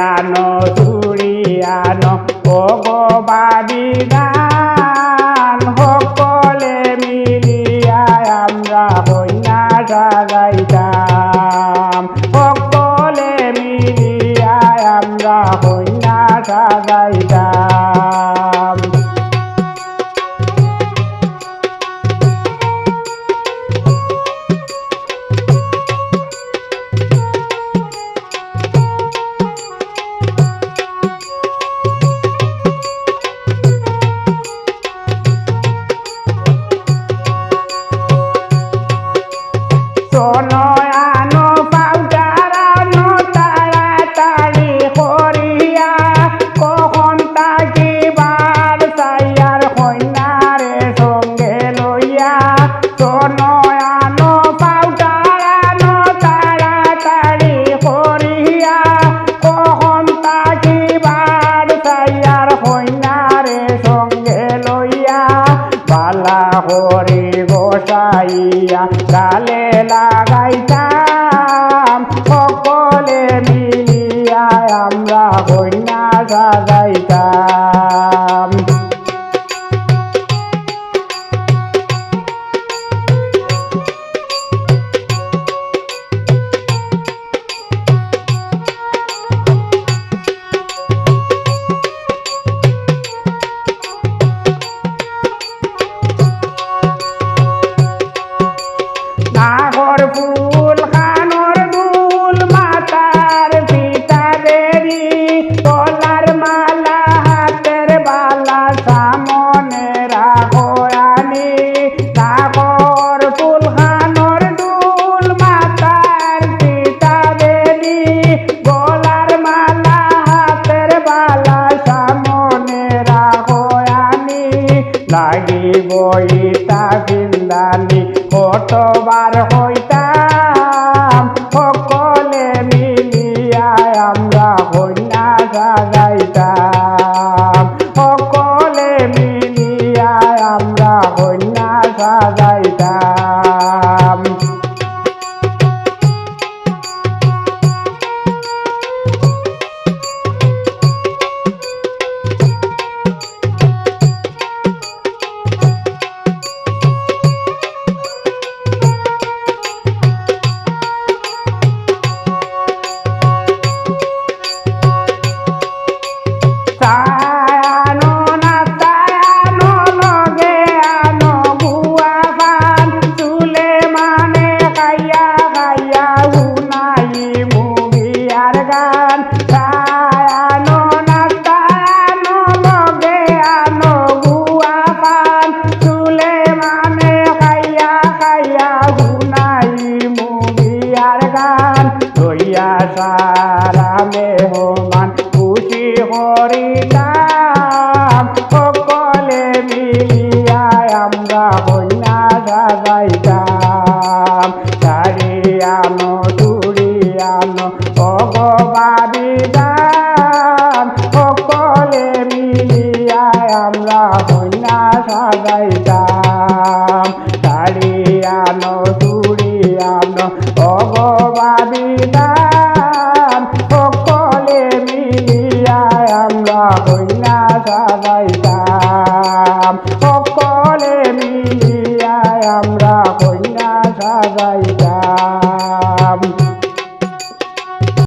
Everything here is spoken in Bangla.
আনো চুড়ি আনো ও গো বাড়ি গান সকলে মিলিয়া আমরা কইনা সাজাইতাম সকলে মিলিয়া আমরা কইনা সাজাইতাম সোনো আনো পাউডার আনো তাড়াতাড়ি করিয়া কখন থাকিবার চাইয়ার কন্যারে সঙ্গে লইয়া সোনো আনো পাউডার আনো তাড়াতাড়ি করিয়া কখন থাকিবার চাইয়ার কন্যারে সঙ্গে লইয়া পালা করি গোসাইয়া গালে লাগাইতাম সকলে মিলিয়া আমরা কইনা সাজাইতাম নাগর ফুল কানর দুল মাতার পিতাদেরি তলার মালা হাতের বালা সামনে রাখো আনি নাগর ফুল কানর দুল মাতার পিতাদেরি গলার মালা হাতের বালা সামনে রাখো আনি লাগিব ইতা ফিন্দানি কতবার হইতাম সকলে মিলিয়া আমরা কইনা সাজাইতাম সকলে মিলিয়া আমরা কইনা সাজাইতাম সারা মেহমান খুশি হরিতাম সকলে মিলিয়া আমরা কইনা সাজাইতাম শাড়ি আনো চুড়ি আনো অগবাদি দাম সকলে মিলিয়া আমরা কইনা সাজাই